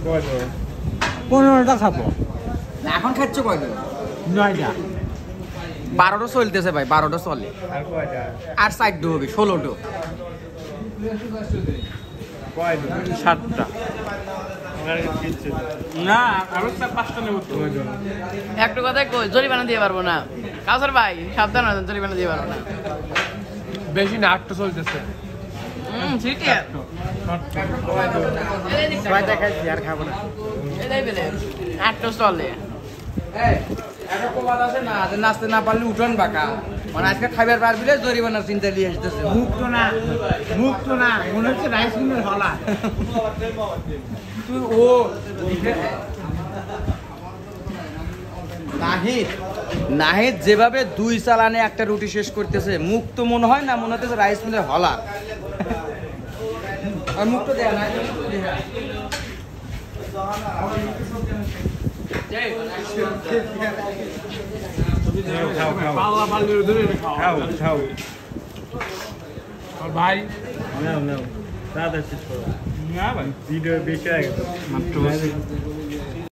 15টা খাবো এখন খাচ্ছ কয়টা? 9টা 12টা চলতেছে ভাই, 12টা চলে। আর 4টা হবে, 16টা। 7টা না আরো 5টা নেব তো। একটু কথাই কই, জরিমানা দিয়ে পারবো না। কাউসার ভাই সাবধান হন, জরিমানা দিয়ে পারবো না। বেশি না 8টা চলতেছে। সিটি আর ছয়টা খাইছি আর খাবো না। এটাই বেলে 8টা চলে। একটা কোবাদ আছে না, যে নাচতে না পারলে উঠোন বাঁকা। মানে আজকে খাবার পারবিলে জরিমানার চিন্তা নিয়ে আসতেছে। মুক্ত না মনে হচ্ছে রাইস মিলের হলা। তুই ও নাহিদ যেভাবে 2 চালানে একটা রুটি শেষ করতেছে, মুখ তো মনে হয় না, মনে হচ্ছে রাইস মিলের হলা। আর মুখ তো দেয়া না, খাও ভাই না ভাই ভিডিও বেশি হয়ে গেছে মাত্র